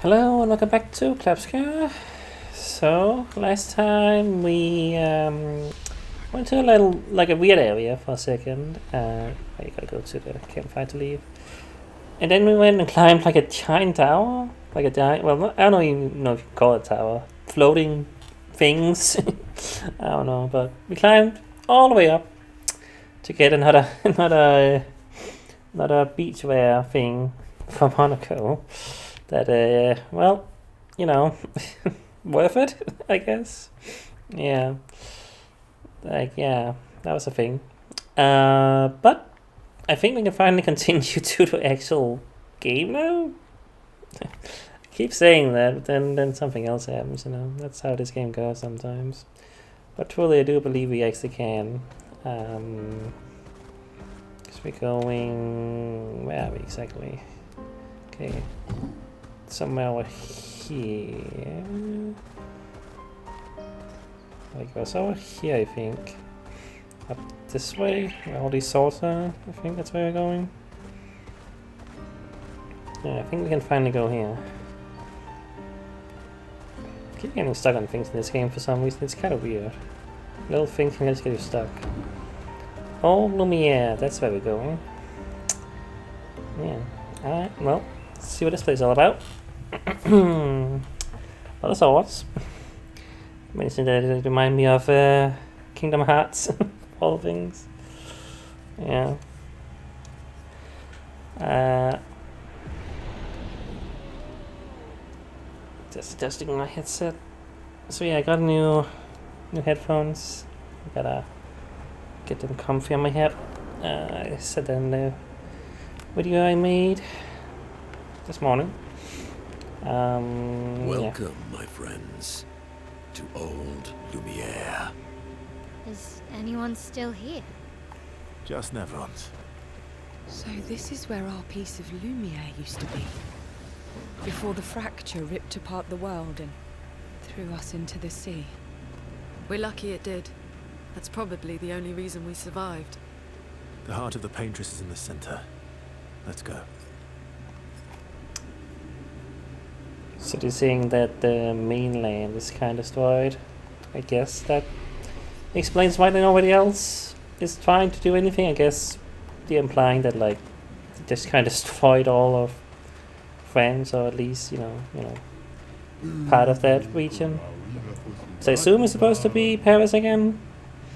Hello and welcome back to Obscur. So last time we went to a little a weird area for a second. You gotta go to the campfire to leave. And then we went and climbed like a giant tower, like a giant. Well, I don't even know if you can call it a tower. Floating things. I don't know, but we climbed all the way up to get another beachwear thing from Monaco. That well, you know, worth it, I guess. Yeah, that was a thing. But I think we can finally continue to the actual game now. I keep saying that, but then something else happens. You know, that's how this game goes sometimes. But truly, I do believe we actually can. Because we're going. Where are we exactly? Okay. Somewhere over here. Like it was over here, I think. Up this way, where all these swords are. I think that's where we're going. Yeah, I think we can finally go here. I keep getting stuck on things in this game for some reason. It's kind of weird. Little things can just get you stuck. Oh, Lumiere, that's where we're going. Yeah. Alright, well, let's see what this place is all about. Other swords. Mentioned that it remind me of Kingdom Hearts, all things. Yeah. Just adjusting my headset. So yeah, I got new headphones. I gotta get them comfy on my head. I said that in the video I made this morning. Welcome, my friends, to old Lumiere. Is anyone still here? Just Nevron's. So this is where our piece of Lumiere used to be. Before the fracture ripped apart the world and threw us into the sea. We're lucky it did. That's probably the only reason we survived. The heart of the paintress is in the center. Let's go. So they're saying that the mainland is kind of destroyed. I guess that explains why nobody else is trying to do anything. I guess they're implying that like they just kind of destroyed all of France, or at least you know part of that region. So I assume it's supposed to be Paris again,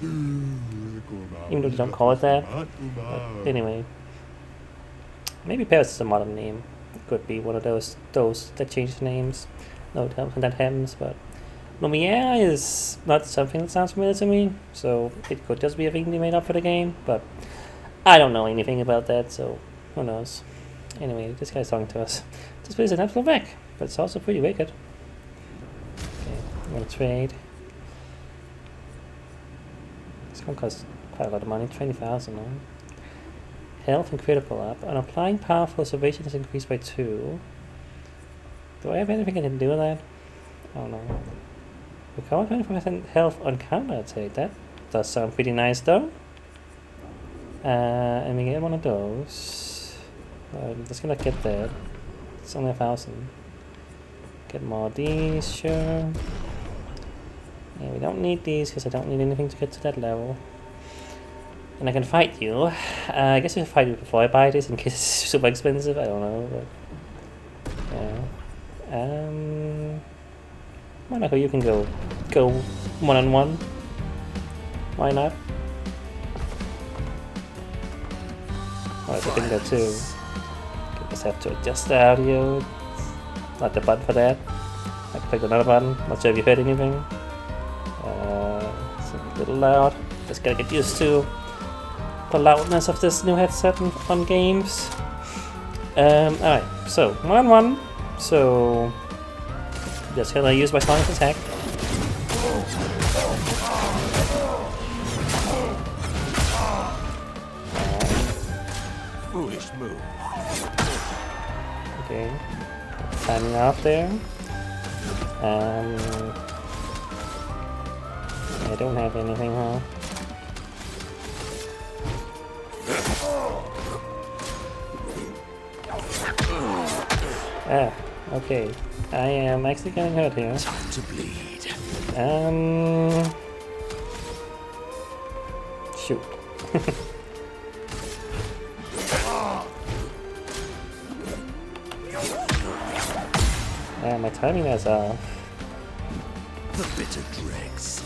even though they don't call it that. But anyway, maybe Paris is a modern name. Could be one of those that change names. No, that happens, but Lumiere is not something that sounds familiar to me, so it could just be a thing they made up for the game, but I don't know anything about that, so who knows. Anyway, this guy's talking to us. This place is an absolute wreck, but it's also pretty wicked. Okay, I'm gonna trade. It's gonna cost quite a lot of money, 20,000 now. Health and critical up. On applying powerful observation is increased by 2. Do I have anything I can do with that? I don't know. Recover 25% health on counter attack. That does sound pretty nice though. And we get one of those. I'm just gonna get that. It's only 1,000. Get more of these, sure. Yeah, we don't need these because I don't need anything to get to that level. And I can fight you. I guess I should fight you before I buy this in case it's super expensive. I don't know, but yeah. Monaco, you can go one-on-one. Why not? Oh, I think that too. I just have to adjust the audio. Not the button for that. I clicked another button. Not sure if you heard anything. It's a little loud. Just gotta get used to the loudness of this new headset on games. Alright, so 1-on-1. So just gonna use my sonic attack. Foolish move. Okay, timing off there. I don't have anything, huh? Ah, Okay, I am actually getting hurt here. Time to bleed. Shoot. My timing is off. The bitter dregs.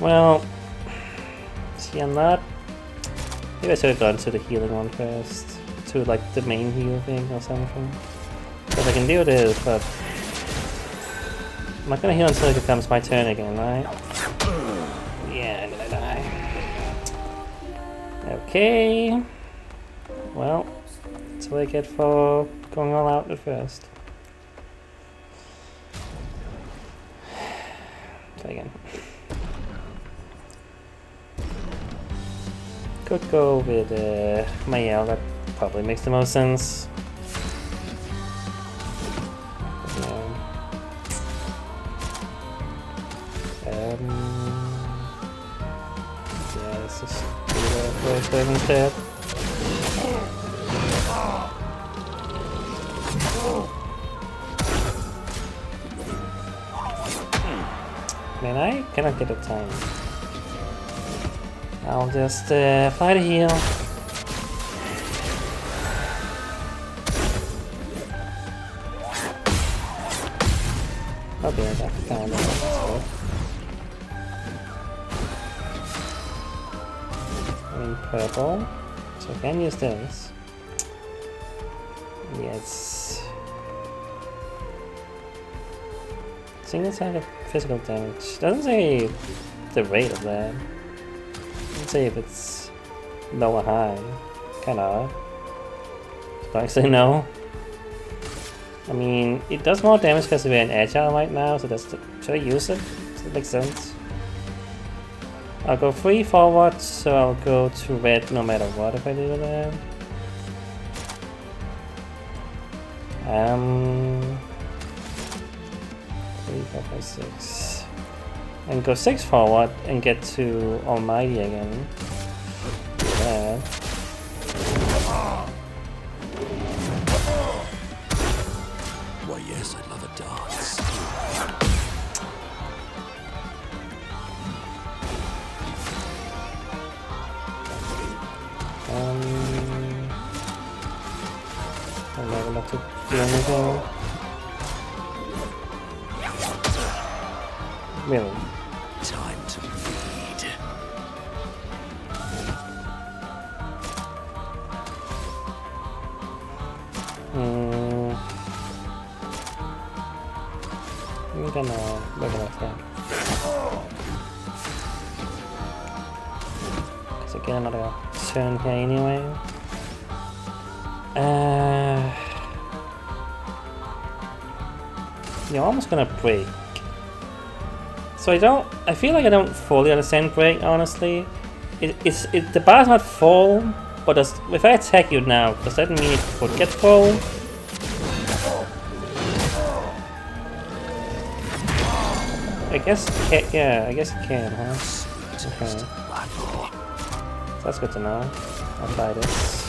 Well, see, I'm not. Maybe I should have gone to the healing one first. To like the main heal thing or something. Because I can do this, but I'm not gonna heal until it becomes my turn again, right? Yeah, I'm gonna die. Okay. Well, that's what I get for going all out at first. Try again. Could go with Mael, that probably makes the most sense. Yeah, let's just do that first thing instead. Man, I cannot get a time. I'll just fly to heal. Okay, I got the time. I'm in purple, so I can use this. Yes. Single side of physical damage. Doesn't say the rate of that. Doesn't say if it's low or high. Kinda odd. So I say no. I mean, it does more damage because we're in agile right now, so that's should I use it? Does it make sense? I'll go 3 forward, so I'll go to red no matter what if I do that. 3, 4, 5, 6. And go 6 forward and get to Almighty again. Do that. Why, yes, I'd love a dance. I'm not enough to do anything. Really? Time to bleed. We're gonna attack. Cause I get another turn here anyway. You're almost gonna break. So I feel like I don't fully understand break, honestly. The bar's not full, but if I attack you now, does that mean it would get full? I guess it can, yeah, I guess it can, huh? Okay. So that's good to know. I'll try this.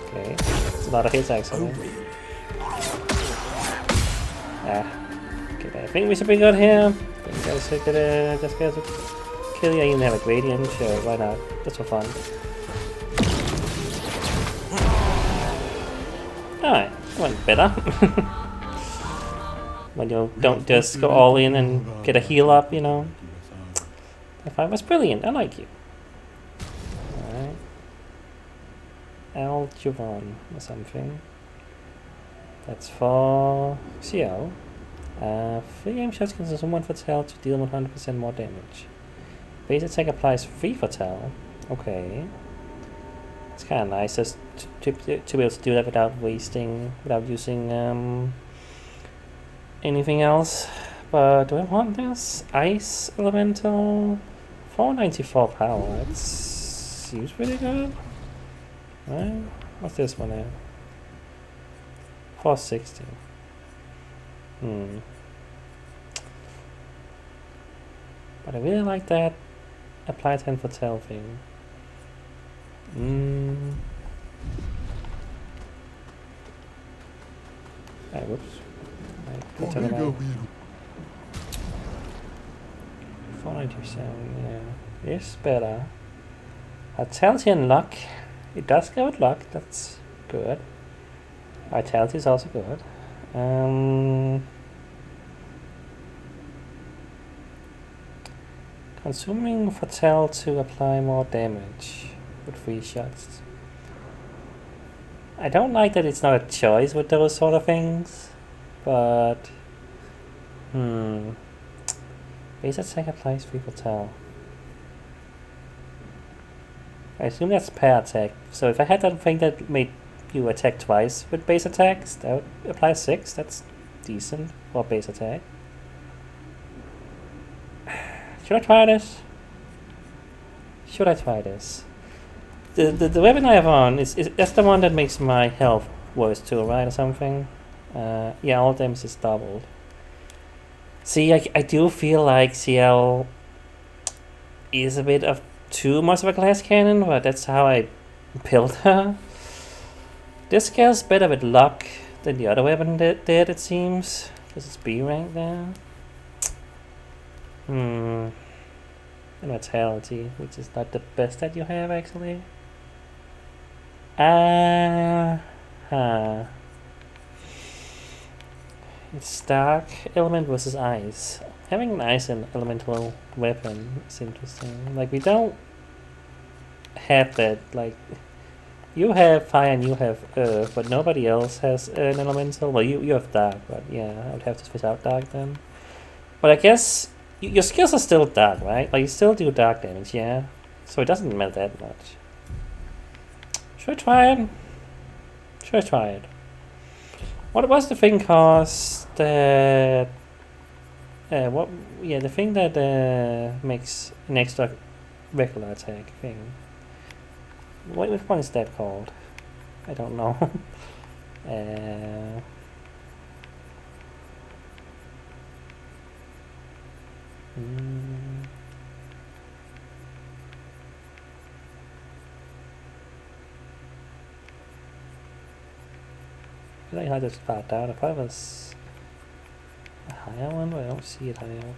Okay, it's a lot of hits actually. Okay, I think we should be good here. I think guys should just get to kill you. I even have a gradient, sure, why not? Just for fun. Alright, went better. When you don't just go all in and get a heal up, you know. That fight was brilliant, I like you. Alright. Aljuvan or something. That's for CL. 3 aim shots can consume 1 Fatal to deal 100% more damage. Base attack applies 3 Fatal. Okay. It's kind of nice just to be able to do that without using anything else. But do I want this? Ice Elemental? 494 power. That seems pretty good. Right? What's this one at? 460. But I really like that apply 10 Fatal thing. Whoops. I put it away. 497, yeah. It's better. Vitality and luck. It does go with luck, that's good. Vitality is also good. Consuming Fatal to apply more damage with 3 shots. I don't like that it's not a choice with those sort of things, but base attack applies 3 Fatal. I assume that's pair attack, so if I had that thing that made you attack twice with base attacks, that would apply 6, that's decent for base attack. Should I try this? Should I try this? The weapon I have on is that's the one that makes my health worse too, right, or something? Yeah, all damage is doubled. See, I do feel like CL is a bit of too much of a glass cannon, but that's how I built her. This scales better with luck than the other weapon did, it seems. Because it's B rank there. And Vitality, which is not the best that you have actually. It's dark element versus ice. Having an ice and elemental weapon is interesting. Like, we don't have that. Like, you have fire and you have earth, but nobody else has an elemental. Well, you have dark, but yeah, I would have to switch out dark then. But I guess your skills are still dark, right? Like, you still do dark damage, yeah? So it doesn't matter that much. Should I try it? Should I try it? What was the thing cost that... the thing that makes an extra regular attack thing. Which one is that called? I don't know. I think I just flat down. If I was a higher one, but I don't see it higher.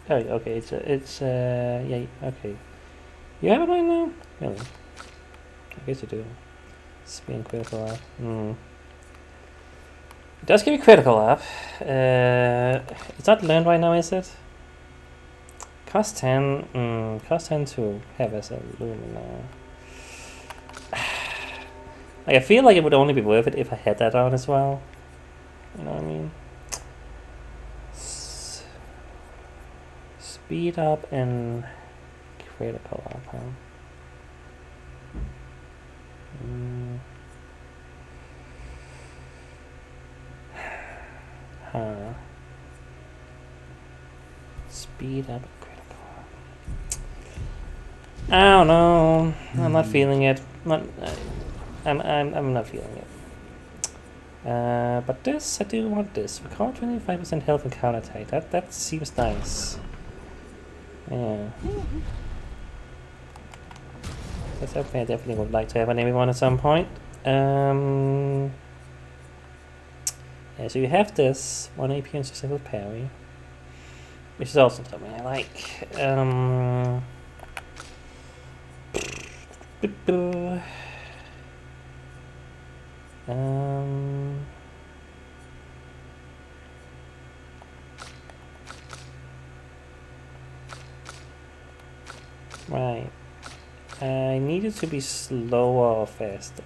Oh, okay. Yeah. Okay. You have it right now? Really? I guess you do. Spin critical up. It does give you critical up. It's not learned right now, is it? Cost 10. Cost 10 to have as a Lumina. Like, I feel like it would only be worth it if I had that on as well. You know what I mean? Speed up and critical up, huh? Speed up, critical up. I don't know. I'm not feeling it. I'm not feeling it. But this, I do want this. Recall 25% health and counter attack. That seems nice. Yeah. That's something I definitely would like to have on everyone at some point. Yeah, so you have this 1 AP and successful parry, which is also something I like. Right. I need it to be slower or faster.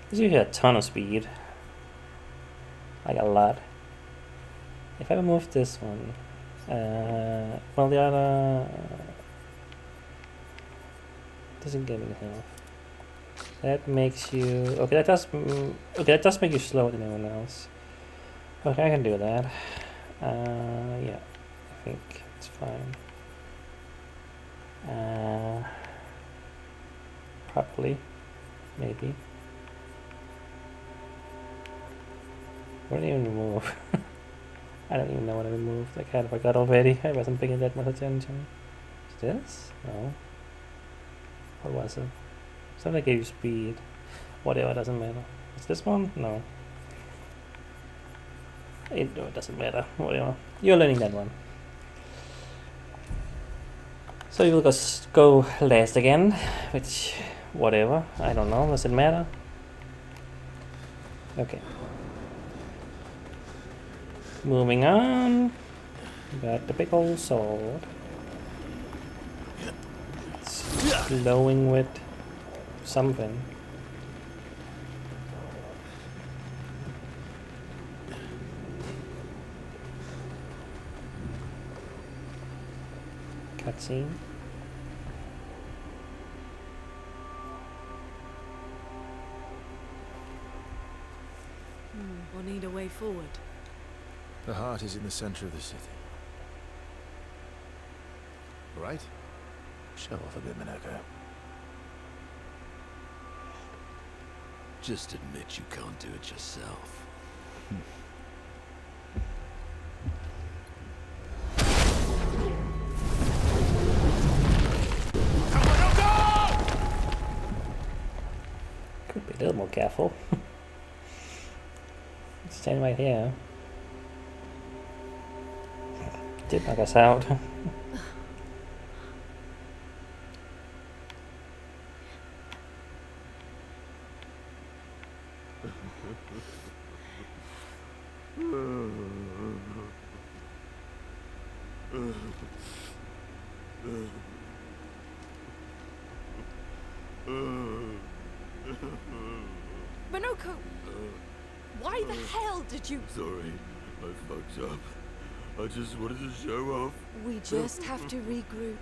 Because you have a ton of speed. Like a lot. If I remove this one, well, the other doesn't give me health. That makes you okay. That does make you slower than anyone else. Okay, I can do that. Yeah, I think it's fine. Probably, maybe. What do you even remove? I don't even know what I removed. I kind of forgot already. I wasn't paying that much attention. Is this? No. What was it? Something gave you speed. Whatever, doesn't matter. Is this one? No. No, it doesn't matter. Whatever. You're learning that one. So you will just go last again, which, whatever. I don't know. Does it matter? Okay. Moving on. Got the big old sword. It's glowing with something. Cutscene. We'll need a way forward. The heart is in the center of the city. All right? Show off a bit, Minoko. Just admit you can't do it yourself. Could be a little more careful. Stand right here. Did knock us out. Minoko! Why the hell did you... Sorry, I fucked up. I just wanted to show off. We just have to regroup.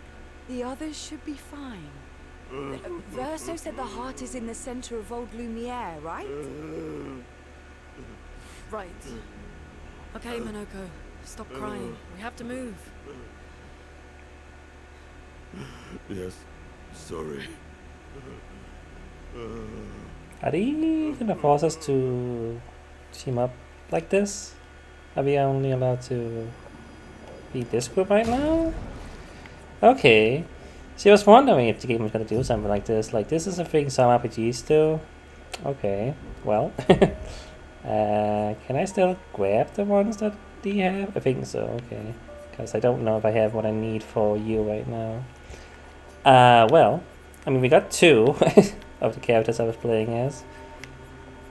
The others should be fine. Verso said the heart is in the center of old Lumiere, right? Right. Okay, Minoko. Stop crying. We have to move. Yes, sorry. Are they gonna force us to team up like this? Are we only allowed to be this group right now? Okay. See, I was wondering if the game was gonna do something like this. Like, this is a thing some RPGs do. Okay, well. Can I still grab the ones that they have? I think so, okay. Because I don't know if I have what I need for you right now. Well, I mean, we got 2 of the characters I was playing as.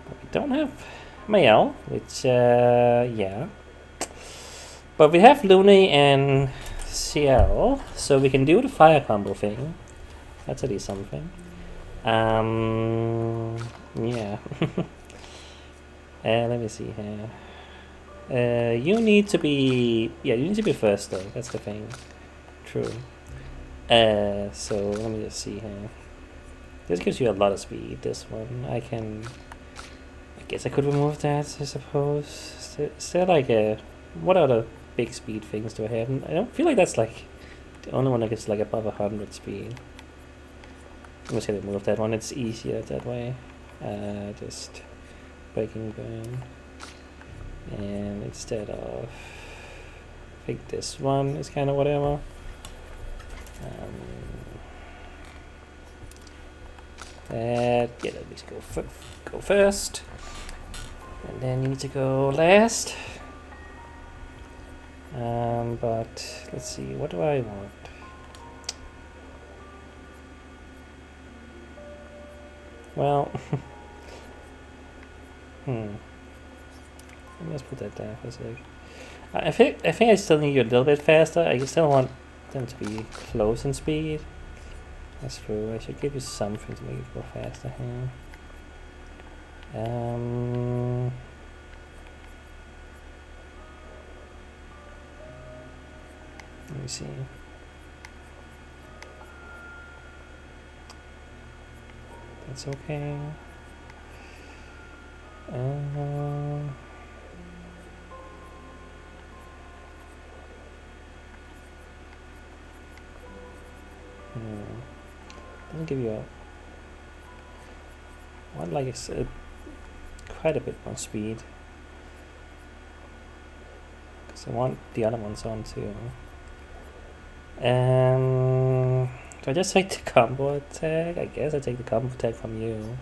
But we don't have Mael, which, yeah. But we have Looney and Ciel, so we can do the fire combo thing. That's at least something. Yeah. Let me see here. You need to be... Yeah, you need to be first, though. That's the thing. True. So, let me just see here. This gives you a lot of speed, this one. I guess I could remove that, I suppose. Is there like a... What other big speed things do I have? I don't feel like that's like... The only one that gets like above 100 speed. I'm just gonna remove that one. It's easier that way. Just... Breaking burn. And instead of... I think this one is kind of whatever. Yeah, let me go first, and then you need to go last. But let's see, what do I want? Well, let me just put that down for a sec. I think I still need you a little bit faster. I still want them to be close in speed. That's true. I should give you something to make it go faster here. Let me see. That's okay. Doesn't give you a one like it's quite a bit more speed. Because So I want the other ones on too. Do I just take the combo attack? I guess I take the combo attack from you.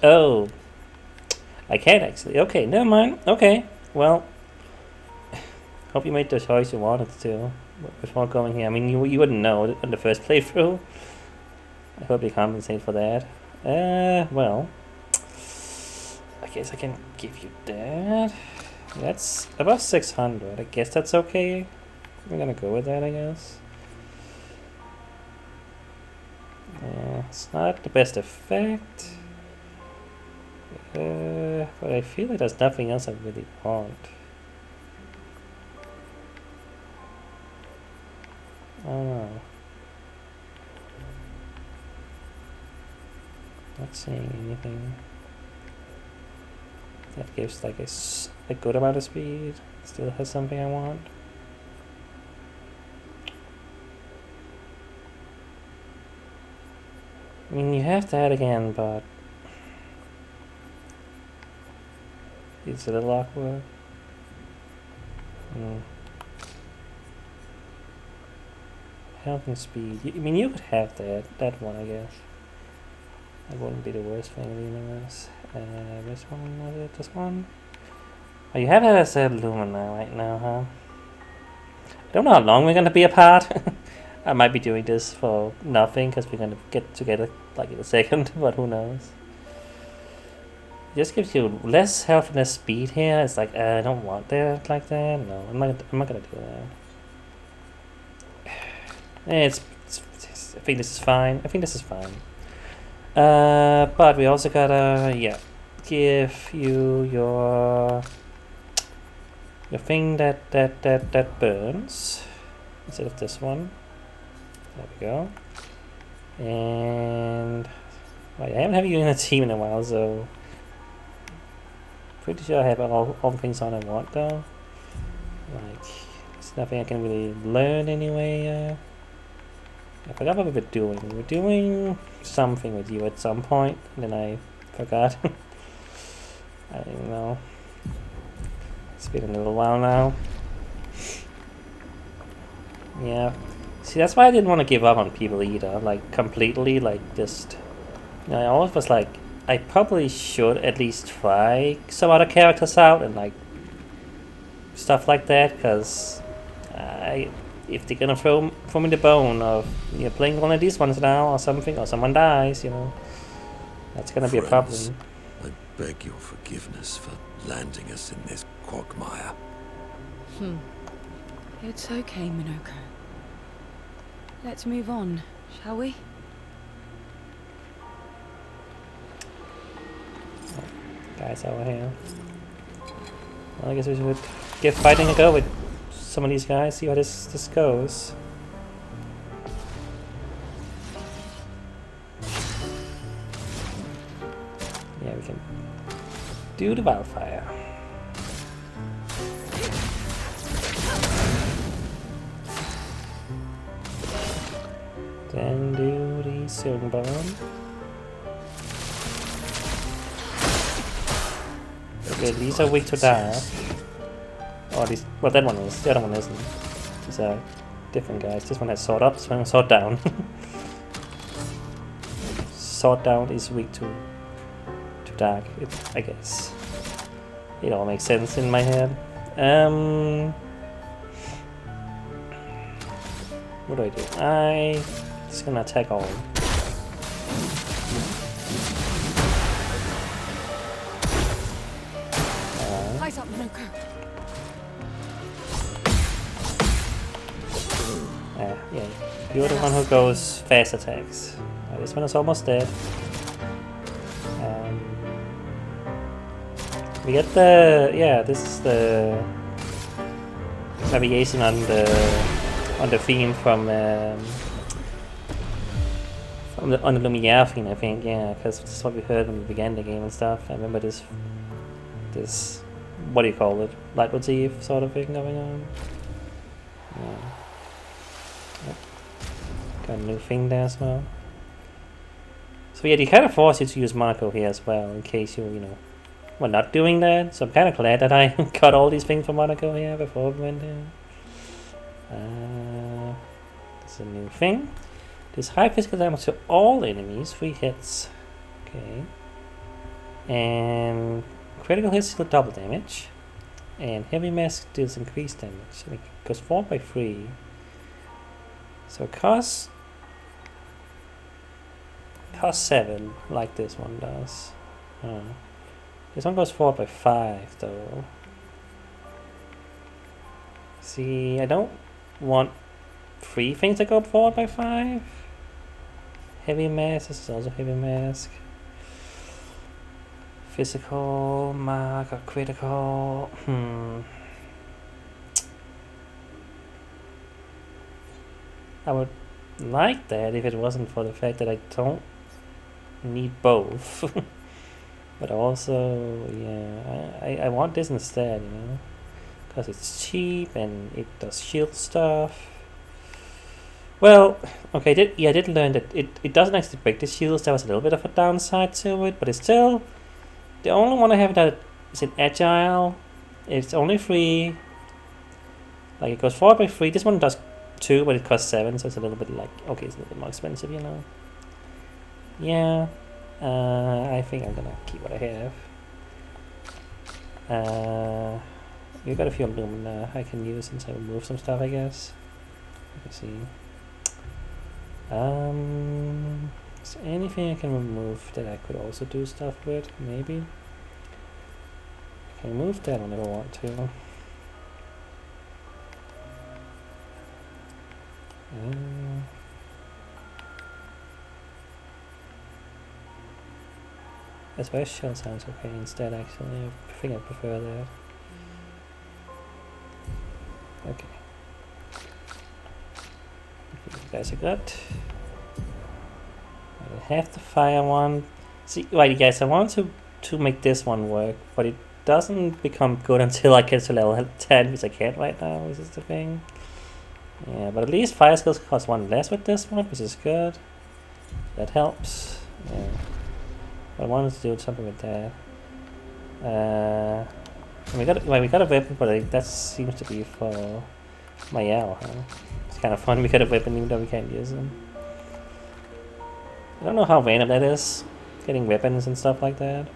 Oh, I can't actually. Okay, never mind. Okay, well, hope you made the choice you wanted to before going here. I mean, you wouldn't know on the first playthrough. I hope you compensate for that. Well, I guess I can give you that. That's above 600. I guess that's okay. We're gonna go with that, I guess. It's not the best effect. But I feel like there's nothing else I really want. I don't know. Not seeing anything that gives like a good amount of speed. Still has something I want. I mean, you have that again, but it's a little awkward. Health and speed. I mean, you could have that one, I guess. That wouldn't be the worst thing in the universe. This one, was it? This one? Oh, you have that as a Lumina right now, huh? I don't know how long we're gonna be apart. I might be doing this for nothing because we're gonna get together like in a second, but who knows? It just gives you less health and less speed here. It's like I don't want that like that. No, I'm not gonna do that. I think this is fine. But we also gotta give you your thing that burns instead of this one. There we go. And well, I haven't had you in a team in a while, so pretty sure I have all the things on I want though. Like, there's nothing I can really learn anyway. I forgot what we were doing. We were doing something with you at some point, and then I forgot. I don't even know. It's been a little while now. Yeah. See, that's why I didn't want to give up on people either, like completely, like just, you know, I always was like, I probably should at least try some other characters out and like stuff like that, because if they're gonna throw me the bone of playing one of these ones now or something, or someone dies, that's gonna be a problem. I beg your forgiveness for landing us in this quagmire. It's okay, Minoko. Let's move on, shall we? Guys over here. Well, I guess we should give fighting a go with some of these guys, see how this goes. Yeah, we can do the wildfire. Then do the Silver Bomb. Okay, these are weak to that. Oh, these. Well, that one is. The other one isn't. These are different guys. This one has sword up, this one has sword down. Sword down is weak to dark, I guess. It all makes sense in my head. What do I do? I just gonna attack all. Eyes up, Minoko. Yeah, you're the one who goes fast attacks. This one is almost dead. We get this is the variation on the theme from the Lumiere theme, I think, yeah, because this is what we heard when we began the game and stuff. I remember this what do you call it, leitmotif sort of thing going on. Yeah. Yep. Got a new thing there as well. So yeah, they kind of force you to use Marco here as well, in case you we're not doing that, so I'm kind of glad that I got all these things from Monaco here before we went in. It's a new thing. This high physical damage to all enemies, 3 hits. Okay. And critical hits deal double damage. And heavy mask deals increased damage. And it goes 4 by 3. So it costs 7, like this one does. This one goes 4 by 5 though. See, I don't want 3 things that go 4 by 5. Heavy mask, this is also heavy mask. Physical, mark, or critical. I would like that if it wasn't for the fact that I don't need both. But also, yeah, I want this instead, you know, because it's cheap and it does shield stuff. Well, okay, I did learn that it doesn't actually break the shields. There was a little bit of a downside to it, but it's still, the only one I have that is in agile. It's only 3. Like, it goes 4 by 3. This one does 2, but it costs 7, so it's a little bit like, okay, it's a little bit more expensive, you know. Yeah, I think I'm gonna keep what I have. You got a few Lumina I can use since I removed some stuff, I guess. Let me see. Is there anything I can remove that I could also do stuff with? Maybe. I can remove that whenever I want to. As shell sounds okay instead, actually. I think I prefer that. Okay. You guys are good. I have the fire one. See, right, guys, I want to make this one work, but it doesn't become good until I get to level 10, which I can't right now, which is the thing. Yeah, but at least fire skills cost 1 less with this one, which is good. That helps. Yeah. I wanted to do something with that. We got a weapon, but that seems to be for Mayao, huh? It's kind of fun. We got a weapon even though we can't use them. I don't know how random that is, getting weapons and stuff like that.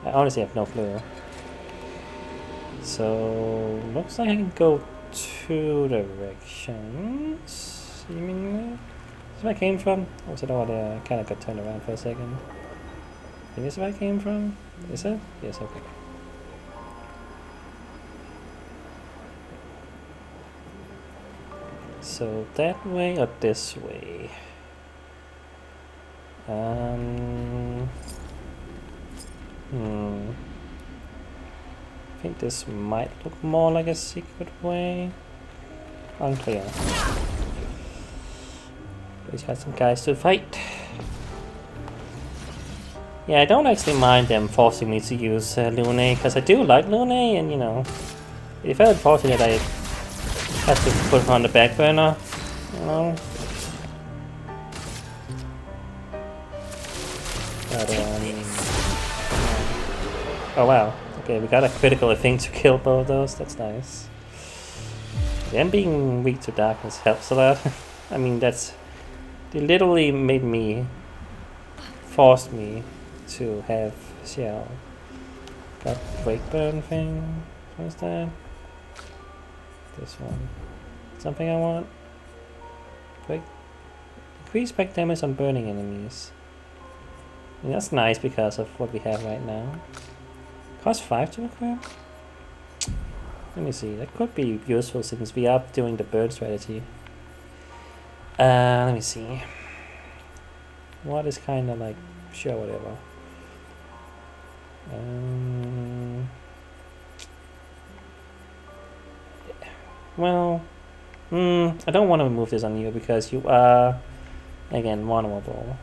I honestly have no clue. So looks like I can go 2 directions. Seemingly. Is this where I came from? Or was it over there? I kind of got turned around for a second. I think this is where I came from. Is it? Yes. Okay. So that way or this way? I think this might look more like a secret way. Unclear. We got some guys to fight. Yeah, I don't actually mind them forcing me to use Lune, because I do like Lune, and you know, it felt unfortunate I have to put her on the back burner, you know. But, oh wow, okay, we got a critical thing to kill both of those, that's nice. Them being weak to darkness helps a lot. I mean, they literally made me, forced me to have shell. Got break burn thing. What's that? This one. Something I want. Break. Increase break damage on burning enemies. I mean, that's nice because of what we have right now. Cost 5 to equip? Let me see. That could be useful since we are doing the burn strategy. Let me see. What is kind of like, sure, whatever. Well, I don't want to remove this on you because you are, again, vulnerable.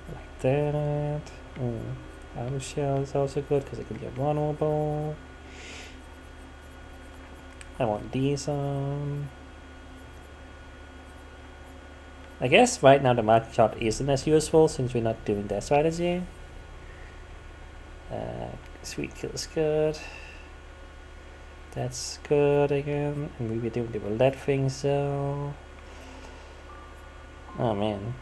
Like that. Outer shell is also good because it can get vulnerable. I want these on. I guess right now the market shot isn't as useful since we're not doing that strategy. Sweet kill is good. That's good again. And we were doing the roulette thing, so... Oh man.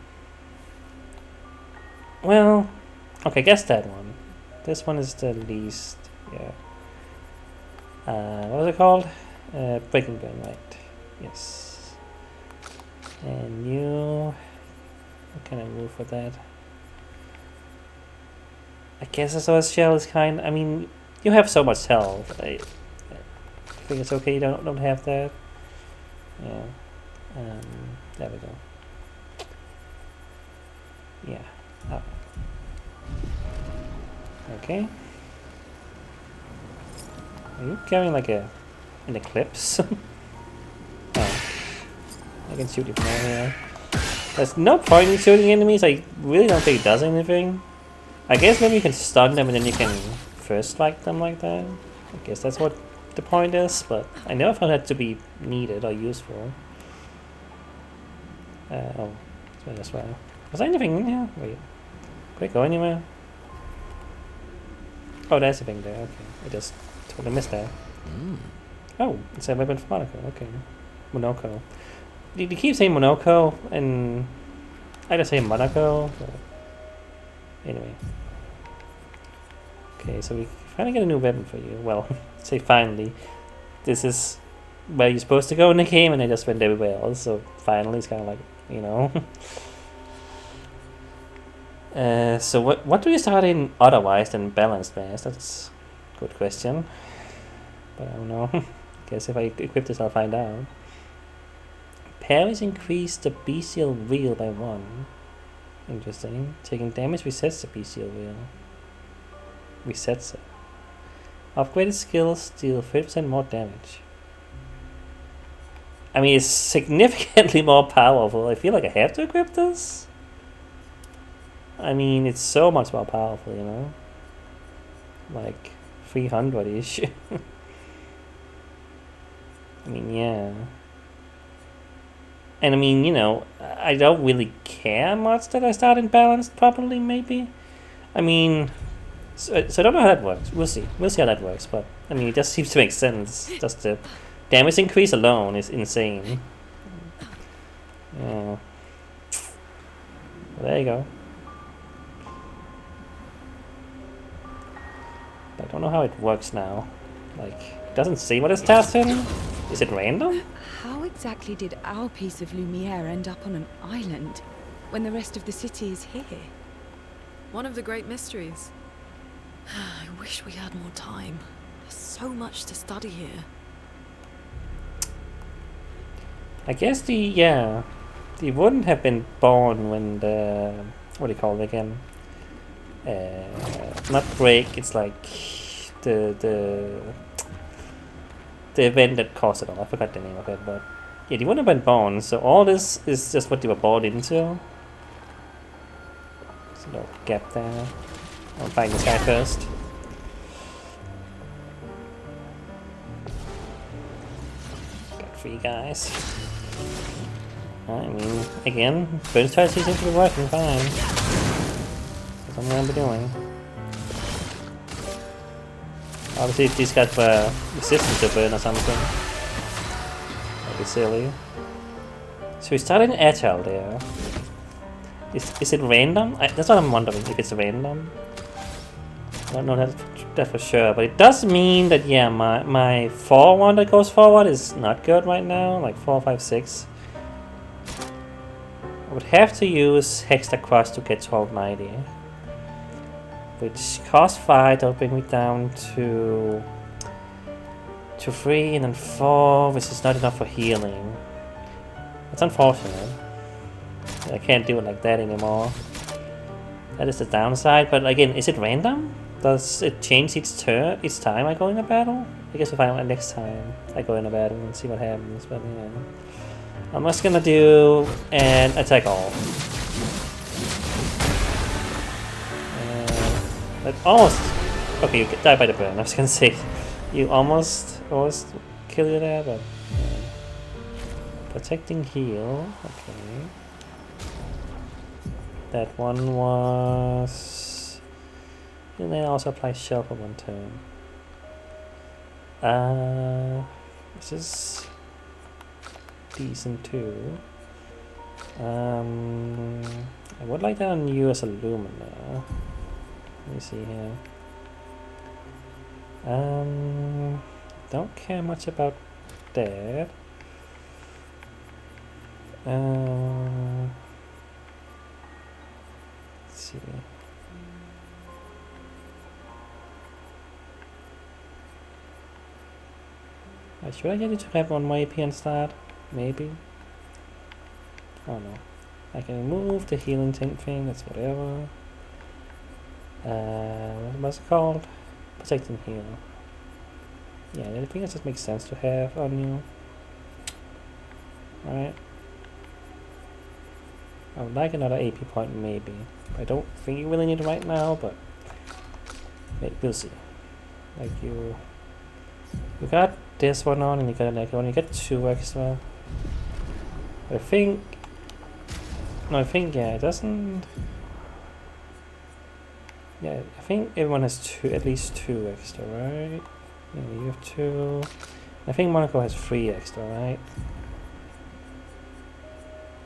Well, okay, guess that one. This one is the least, yeah. What was it called? Breaking Burn, right? Yes. And you... What can I move for that? I guess a Sword Shell is kind... I mean, you have so much health. I think it's okay you don't have that. Yeah. There we go. Yeah. Up. Okay. Are you carrying like an eclipse? Oh. I can shoot you from over here. There's no point in shooting enemies. I really don't think it does anything. I guess maybe you can stun them and then you can first strike them like that. I guess that's what the point is, but I never found that to be needed or useful. Oh, that's right. Was there anything in here? Wait. Could I go anywhere? Oh, there's a thing there. Okay. I just totally missed that. Oh, it's a weapon for Monaco. Okay. Monaco. You keep saying Monaco, and I just say Monaco. But anyway. Okay, so we finally get a new weapon for you. Well, say finally. This is where you're supposed to go in the game, and I just went everywhere else. So finally, it's kind of like, you know. So what do you start in otherwise than balanced mass? That's a good question. But I don't know. Guess if I equip this, I'll find out. Parries increase the bestial wheel by 1. Interesting. Taking damage resets the bestial wheel. Resets it. Upgraded skills deal 50% more damage. I mean, it's significantly more powerful. I feel like I have to equip this. I mean, it's so much more powerful, you know? Like, 300-ish. I mean, yeah. And I mean, you know, I don't really care much that I start in balanced properly, maybe? I mean, so I don't know how that works. We'll see. We'll see how that works, but, I mean, it just seems to make sense. Just the damage increase alone is insane. Yeah. Well, there you go. I don't know how it works now. Like, it doesn't say what it's tasked in. Is it random? How exactly did our piece of Lumiere end up on an island when the rest of the city is here? One of the great mysteries. I wish we had more time. There's so much to study here. I guess they wouldn't have been born when the, what do you call it again? Not break, it's like the event that caused it all. I forgot the name of it, but yeah, they wouldn't have been born, so all this is just what they were born into. There's a little gap there. I'll find this guy first. Got 3 guys. I mean, again, burn strategy seems to be working fine. That's what I'm gonna be doing. Obviously, if these guys were resistant to burn or something, that'd be silly. So we started in agile there. Is it random? That's what I'm wondering, if it's random. I don't know that for sure, but it does mean that, yeah, my 4-1 that goes forward is not good right now, like 4, 5, 6. I would have to use Hex Across to get 1290. Which costs 5, that'll bring me down to 3 and then 4, which is not enough for healing. That's unfortunate. I can't do it like that anymore. That is the downside, but again, is it random? Does it change each time I go in a battle? I guess if next time I go in a battle and see what happens, but yeah. I'm just gonna do an attack all. That almost... Okay, you die by the burn. I was gonna say, you almost kill you there, but... Protecting heal, okay. That one was... And then also apply shell for 1 turn. This is decent too. I would like that on you as a Lumina. Let me see here. Don't care much about that. Let's see. Should I get it to have 1 more AP and start? Maybe. Oh no. I can remove the healing thing, that's whatever. What's it called? Protect and heal. Yeah, I think it just makes sense to have on you. Alright. I would like another AP point maybe. I don't think you really need it right now, but we'll see. Like you got this one on and you got another one, you get 2 extra. But I think yeah, it doesn't. Yeah, I think everyone has at least 2 extra, right? Yeah, you have 2. I think Monaco has 3 extra, right?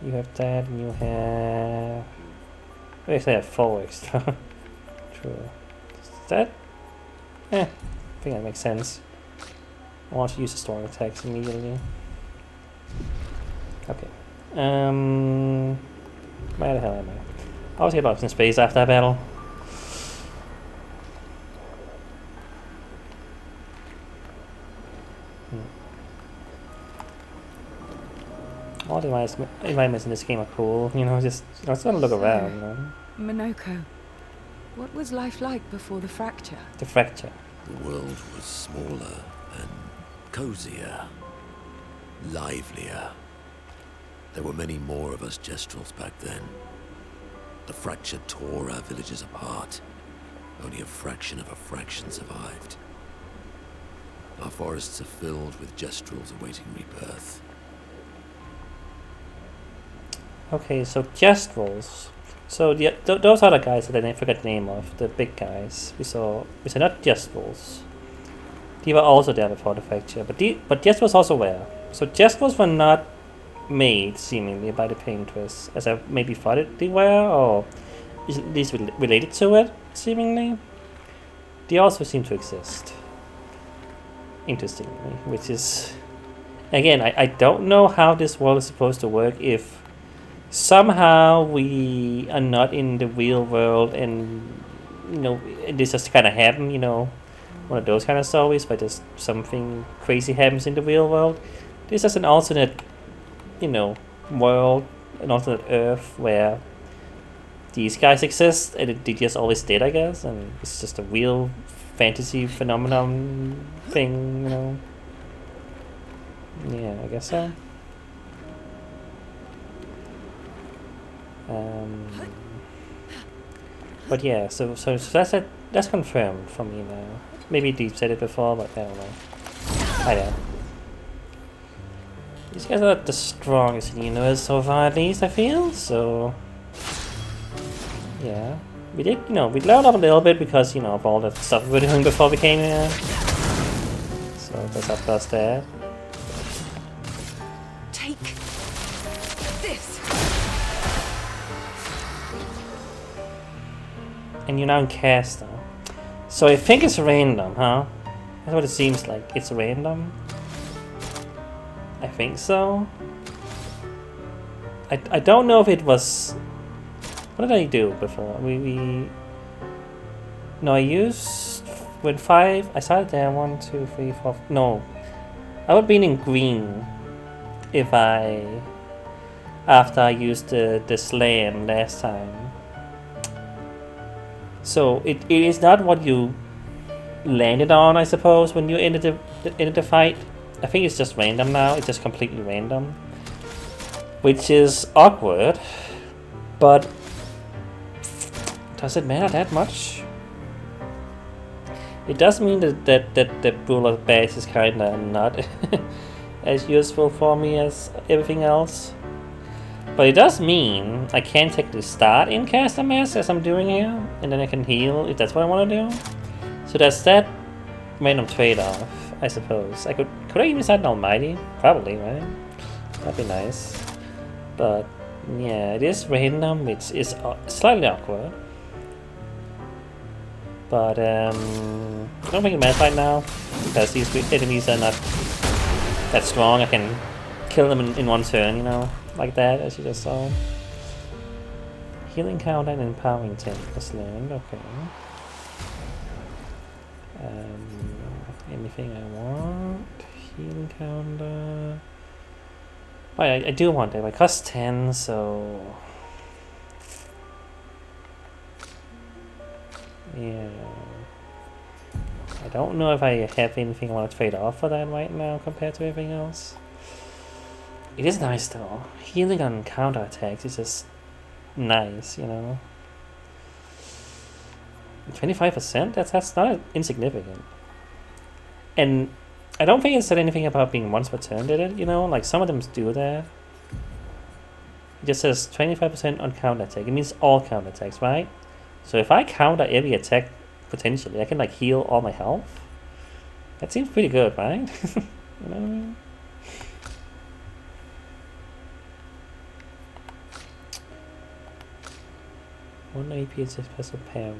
You have that, and you have... I guess I have 4 extra. True. Is that? I think that makes sense. I want to use the strong attacks immediately. Okay. Where the hell am I? I was get lost in space after that battle. All the environments in this game are cool, you know, just gonna look around, you know. Minoko, what was life like before the fracture? The fracture. The world was smaller and cozier, livelier. There were many more of us Gestrels back then. The fracture tore our villages apart. Only a fraction of a fraction survived. Our forests are filled with Gestrels awaiting rebirth. Okay, so Gestrels. So those are the guys that I forgot the name of, the big guys. We saw not Gestrels. They were also there before the fracture, but Gestrels also were. So Gestrels were not made seemingly by the Paintress, as I maybe thought they were, or at least related to it seemingly. They also seem to exist. Interestingly, which is again, I don't know how this world is supposed to work if somehow we are not in the real world and this just kind of happened, one of those kind of stories where just something crazy happens in the real world. This is an alternate world, an alternate Earth where these guys exist and they just always did, I guess, and it's just a real fantasy phenomenon thing, Yeah, I guess so. But yeah, so that's it. That's confirmed for me now. Maybe Deep said it before, but I don't know. I don't. These guys are not the strongest in the universe so far, at least I feel. So yeah, we did. We leveled up a little bit because of all the stuff we were doing before we came here. So that's our first there. Take this. And you're now in caster. So I think it's random, huh? That's what it seems like. It's random. I think so. I don't know if it was... What did I do before? No, I used... With 5... I started there. 1, 2, 3, 4... No. I would have been in green if I... After I used the slam last time. So it is not what you landed on, I suppose, when you ended the fight. I think it's just random now. It's just completely random, which is awkward. But does it matter that much? It does mean that the bullet base is kinda not as useful for me as everything else. But it does mean I can technically start in Caster Mask as I'm doing here, and then I can heal if that's what I want to do. So there's that random trade-off, I suppose. Could I even start an Almighty? Probably, right? That'd be nice. But yeah, it is random, which is slightly awkward. But I don't think it matters right now, because these enemies are not that strong. I can kill them in one turn, you know, like that, as you just saw. Healing counter and empowering 10 was learned, okay. Anything I want? Healing counter. Oh, I do want it. It costs 10, so yeah. I don't know if I have anything I want to trade off for that right now compared to everything else. It is nice though. Healing on counter attacks is just nice, you know. 25%? That's not insignificant. And I don't think it said anything about being once per turn, did it? You know, like some of them do that. It just says 25% on counter attack. It means all counter attacks, right? So if I counter every attack, potentially, I can like heal all my health. That seems pretty good, right? You know what I mean? One AP is a special parry.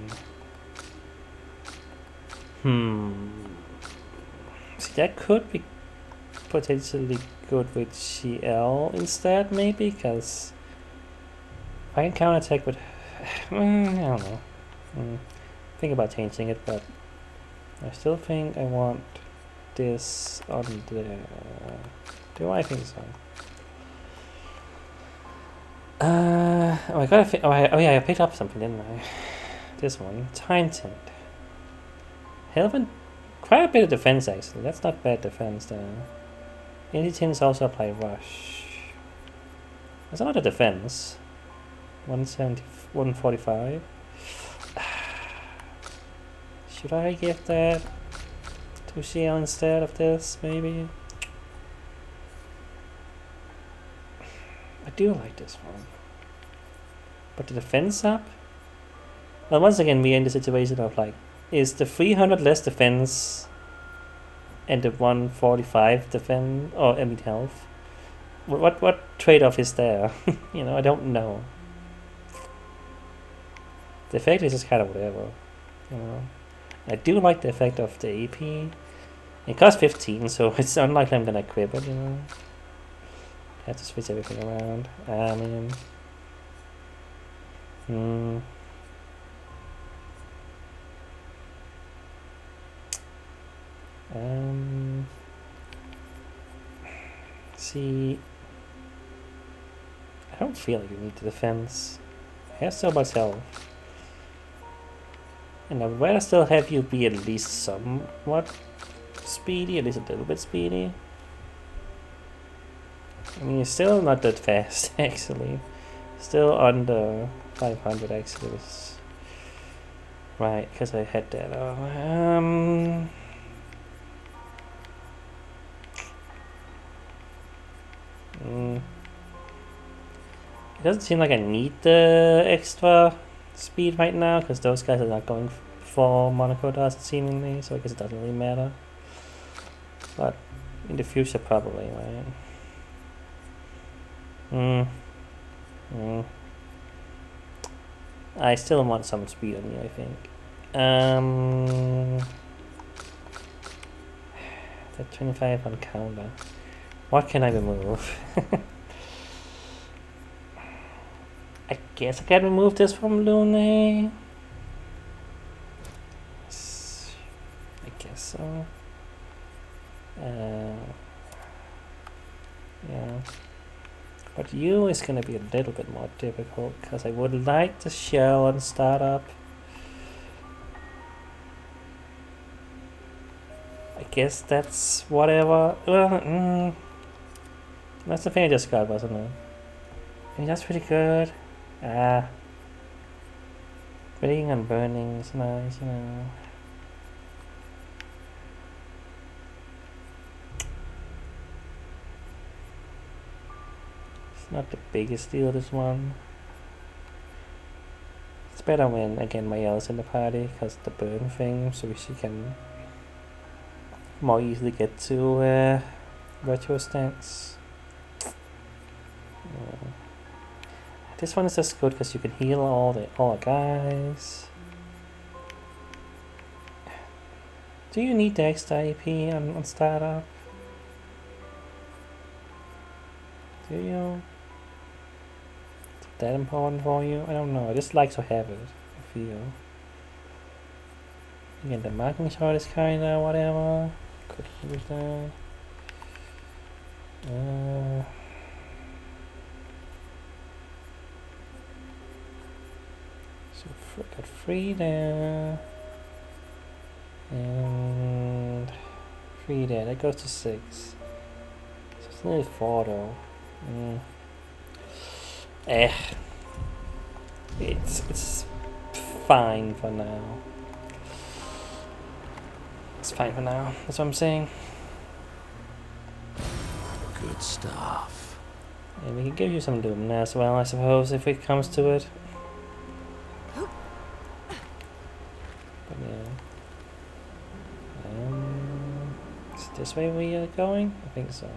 See, that could be potentially good with CL instead, maybe, because I can counterattack with. I don't know. Think about changing it, but I still think I want this on there. Do I think so? Oh, I gotta. Oh yeah, I picked up something, didn't I? This one, time tint. Helvin, quite a bit of defense actually. That's not bad defense there. Anti-tints also apply rush. That's not a defense. 170, 145. Should I give that to CL instead of this, maybe? I do like this one. But the defense up? Well, once again, we're in the situation of like, is the 300 less defense and the 145 defense, or I mean health? What trade-off is there? You know, I don't know. The effect is just kind of whatever, you know. I do like the effect of the AP. It costs 15, so it's unlikely I'm gonna equip it, you know. I have to switch everything around. See, I don't feel like you need the defense. I have so much health. And I'd rather still have you be at least somewhat speedy, at least a little bit speedy. I mean, you're still not that fast, actually. Still under 500, actually. Right, because I had that. It doesn't seem like I need the extra speed right now, because those guys are not going for Monaco does, seemingly, so I guess it doesn't really matter. But in the future, probably, right? I still want some speed on you, I think. That 25 on counter. What can I remove? I guess I can remove this from Lune. I guess so. Yeah. But you is gonna be a little bit more difficult, because I would like to show on startup. I guess that's whatever. Well, that's the thing I just got, wasn't it? I mean, that's pretty good. Breaking and burning is nice, you know. It's not the biggest deal, this one. It's better when, again, Maya's in the party, because the burn thing, so she can more easily get to virtual stance. This one is just good because you can heal all the guys. Do you need the extra AP on startup? Do you? Is that important for you? I don't know. I just like to have it. I feel. Again, the marking shot is kinda whatever. Could use that. So got 3 there. And 3 there. That goes to 6. So it's only 4 though. It's fine for now. It's fine for now. That's what I'm saying. Good stuff. And we can give you some Doom as well, I suppose, if it comes to it. But yeah. Is this way we are going? I think so.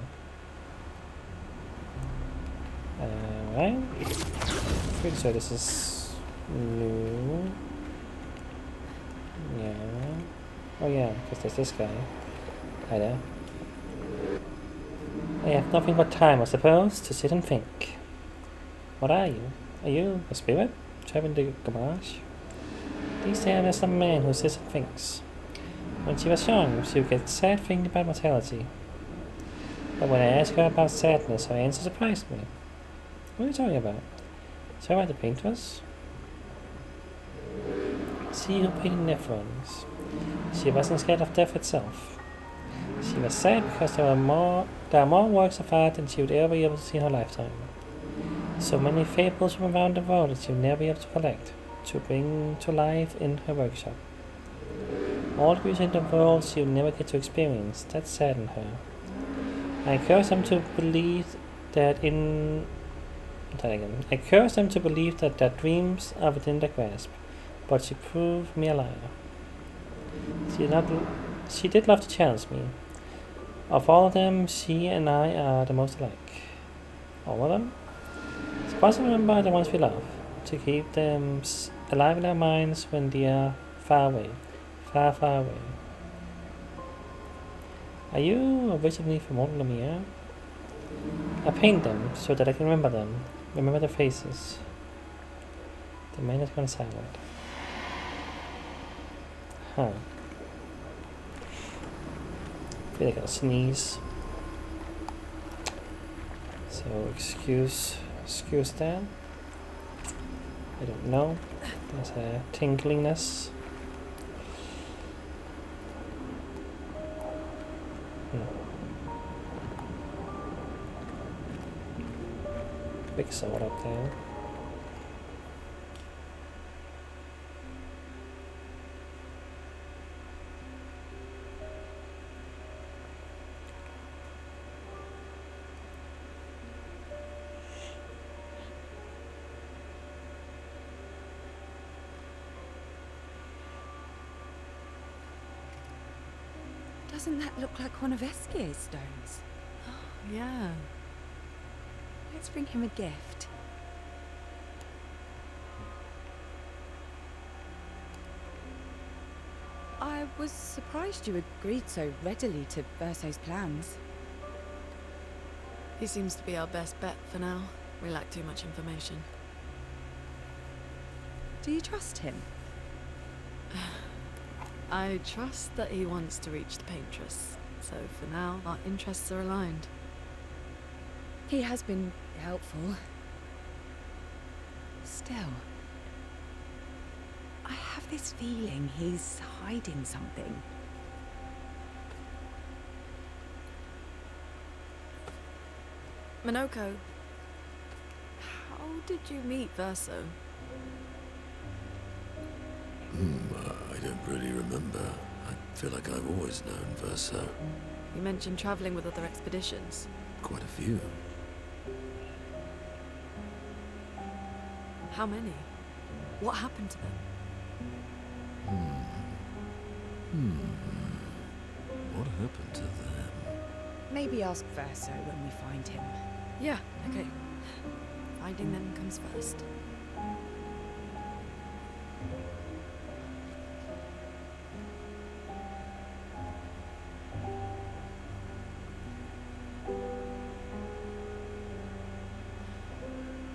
Right? Pretty sure this is new. Yeah. Oh yeah, because there's this guy. Hi there. I have nothing but time, I suppose, to sit and think. What are you? Are you a spirit? Traveling to Gamash? Please tell me some man who sits and thinks. When she was young, she would get sad thinking about mortality. But when I asked her about sadness, her answer surprised me. What are you talking about? So about the painters? She who painted Nephrons. She wasn't scared of death itself. She was sad because there are more works of art than she would ever be able to see in her lifetime. So many fables from around the world that she would never be able to collect, to bring to life in her workshop. All the beauty in the world she would never get to experience. That saddened her. I encouraged them to believe that their dreams are within their grasp, but she proved me a liar. She did love to challenge me. Of all of them, she and I are the most alike. All of them? Suppose to remember the ones we love, to keep them alive in our minds when they are far away, far, far away. Are you originally from old Lemire? I paint them so that I can remember them, remember their faces. The man has gone silent. Huh. I feel like I'll sneeze. So excuse that. I don't know. There's a tingliness. Big sword up there. Doesn't that look like one of Eskier's stones? Oh, yeah. Let's bring him a gift. I was surprised you agreed so readily to Verso's plans. He seems to be our best bet for now. We lack too much information. Do you trust him? I trust that he wants to reach the Paintress, so for now, our interests are aligned. He has been helpful. Still, I have this feeling he's hiding something. Minoko, how did you meet Verso? I don't really remember. I feel like I've always known Verso. You mentioned traveling with other expeditions. Quite a few. How many? What happened to them? What happened to them? Maybe ask Verso when we find him. Yeah, okay. Finding them comes first.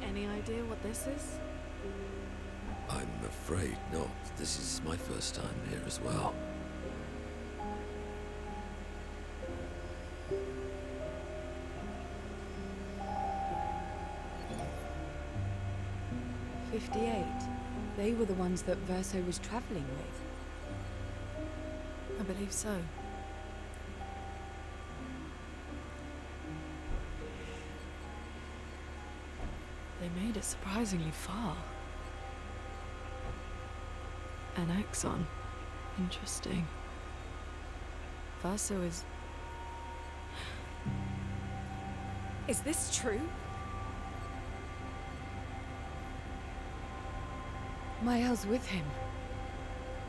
Any idea what this is? I'm afraid not. This is my first time here as well. They were the ones that Verso was traveling with. I believe so. They made it surprisingly far. An axon. Interesting. Verso is... Is this true? Mael's with him.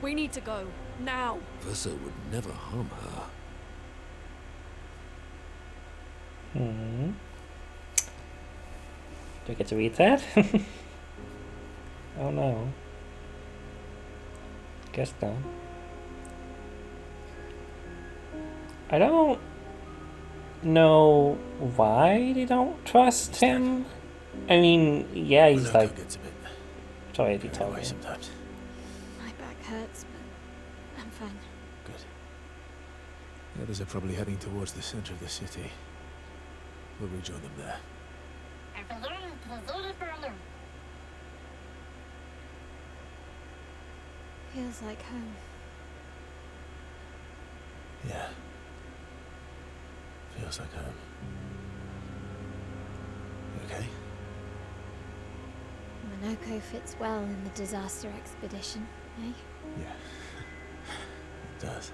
We need to go. Now! Verso would never harm her. Do I get to read that? Oh no. Guess not. I don't know why they don't trust him. I mean, yeah, he's like... Gets a bit Sorry if you carried told away me. sometimes. My back hurts, but I'm fine. Good. The others are probably heading towards the center of the city. We'll rejoin them there. Feels like home. Yeah. Feels like home. You okay? Monoko fits well in the disaster expedition, eh? Yeah. It does.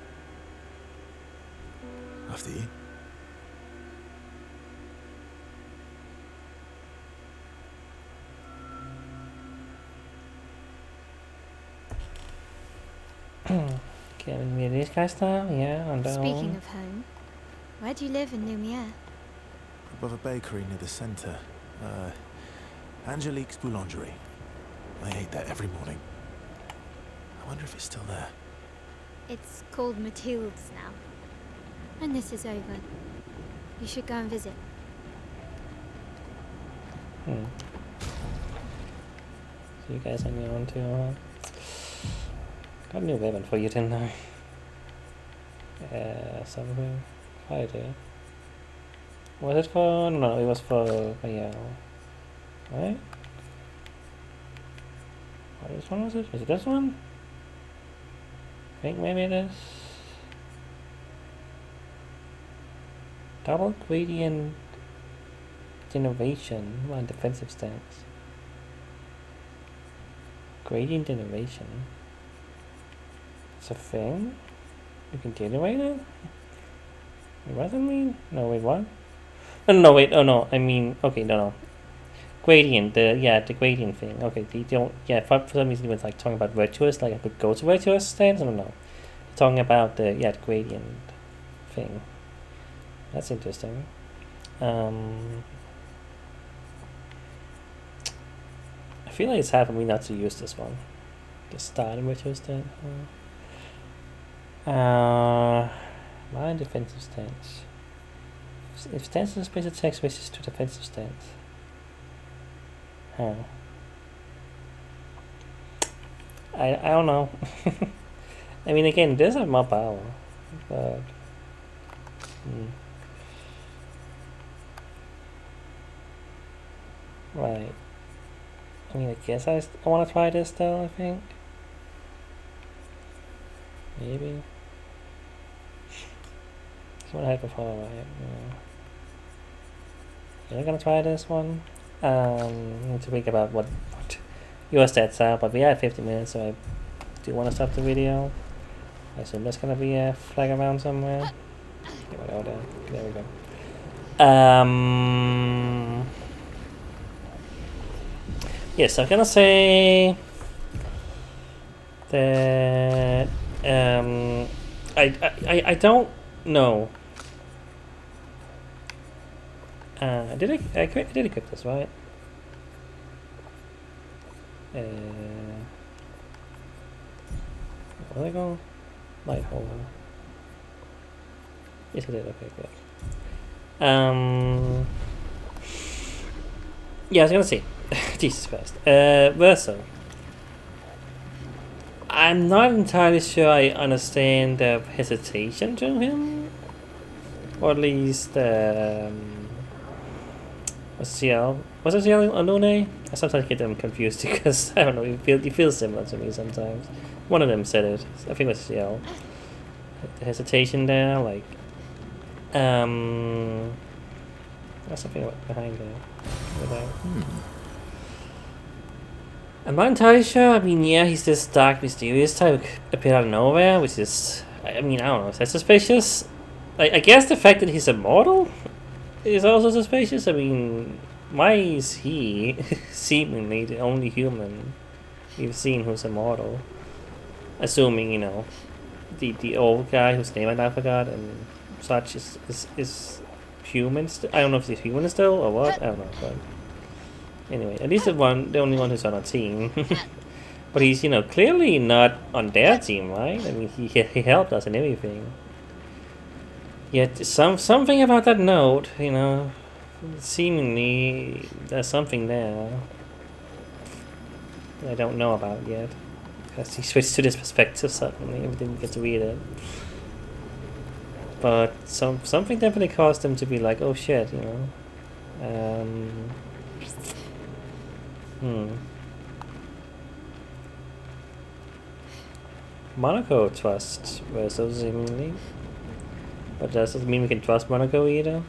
After you? Giving me these guys now? Yeah, and Speaking of home, where do you live in Lumiere? Above a bakery near the center. Angelique's Boulangerie. I ate there every morning. I wonder if it's still there. It's called Mathilde's now. When this is over, you should go and visit. So you guys on your own too, got a new weapon for you, didn't I? Something. Friday. Was it for... No, it was for... Yeah. Right? Which one was it? Is it this one? I think maybe it is. Double gradient generation on defensive stance. Gradient generation. It's a thing? You can generate it? Wait, what does that mean? No, wait, what? No, wait, oh no, I mean, okay, no. Gradient, the gradient thing. Okay, they don't, for some reason it was like talking about virtuous, like I could go to virtuous stance, I don't know. Talking about the gradient thing. That's interesting. I feel like it's hard for me not to use this one. The start in virtuous stance. My defensive stance. If stance in space attack switches to defensive stance. Huh. I don't know. I mean, again, it does have more power, but right. I mean, I guess I want to try this though. I think maybe. This one I had before, right? Yeah. I'm gonna try this one. Need to think about what your stats are, but we are at 50 minutes, so I do want to stop the video. I assume there's gonna be a flag around somewhere. There we go. Yes, I'm gonna say that I don't know. Did I did equip this, right? Where did I go? Light holder. Yes, I did. Okay, good. Yeah, I was gonna say, Jesus Christ. Verso. I'm not entirely sure I understand the hesitation to him, or at least what's CL? Was it CL or Lune? I sometimes get them confused because I don't know. You feel similar to me sometimes. One of them said it. I think it was CL. The hesitation there, like there's something behind there. I'm not entirely sure. I mean, yeah, he's this dark, mysterious type appeared out of nowhere, which is, I mean, I don't know, is that suspicious? I guess the fact that he's immortal is also suspicious. I mean, why is he seemingly the only human you've seen who's immortal? Assuming, you know, the old guy whose name I now forgot and such is human. I don't know if he's human still or what. I don't know, but anyway, at least the only one who's on our team. But he's, you know, clearly not on their team, right? I mean, he helped us and everything. Yet something about that note, you know, seemingly there's something there I don't know about yet. Because he switched to this perspective suddenly, we didn't get to read it. But something definitely caused him to be like, oh shit, you know. Monaco trusts Verso seemingly. But that doesn't mean we can trust Monaco either.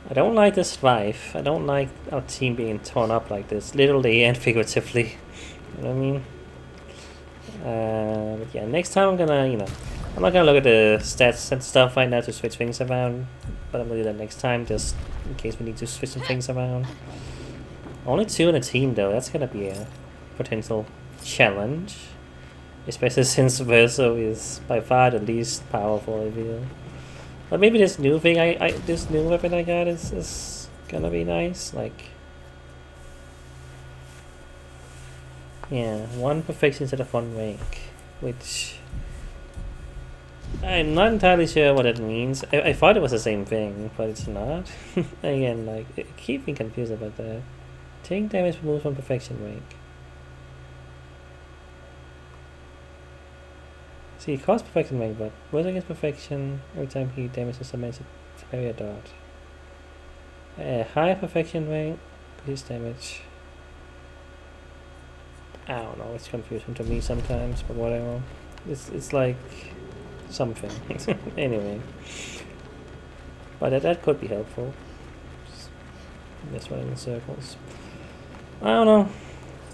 I don't like this vibe. I don't like our team being torn up like this, literally and figuratively. You know what I mean? But yeah, next time I'm gonna, you know, I'm not gonna look at the stats and stuff right now to switch things around, but I'm gonna do that next time just in case we need to switch some things around. Only 2 in a team though, that's gonna be a potential challenge. Especially since Verso is by far the least powerful, I feel. But maybe this new thing this new weapon I got is gonna be nice, like, yeah, 1 perfection instead of 1 rank, which I'm not entirely sure what it means. I thought it was the same thing, but it's not. Again, like, I keep being confused about that. Take damage removed from perfection rank. See, it costs perfection rank, but rolls against perfection every time he damages a magic area dot. High perfection rank, please damage. I don't know, it's confusing to me sometimes, but whatever. It's like something. Anyway. But that could be helpful. Just running in circles. I don't know.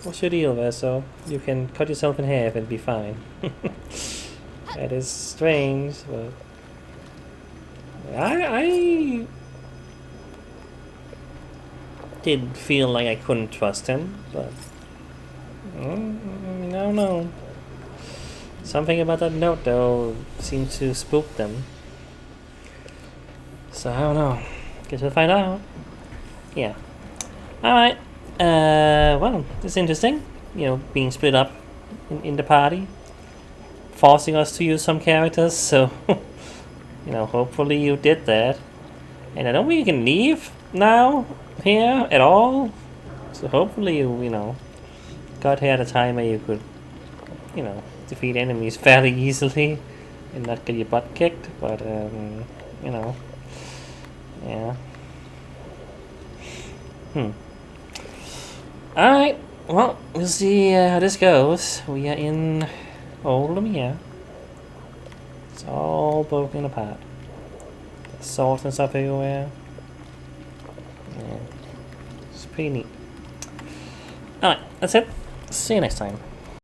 What's your deal, Verso? You can cut yourself in half and be fine. That is strange, but I did feel like I couldn't trust him, but I don't know. Something about that note, though, seemed to spook them. So I don't know. Guess we'll find out. Yeah. Alright. Well, it's interesting, you know, being split up in the party. Forcing us to use some characters, so you know, hopefully you did that. And I don't think you can leave now here at all. So hopefully you know, got here at a time where you could, you know, defeat enemies fairly easily and not get your butt kicked. But you know, yeah. Alright, well, we'll see how this goes. We are in Old Lumiere. It's all broken apart. There's salt and stuff everywhere. Yeah. It's pretty neat. Alright, that's it. See you next time.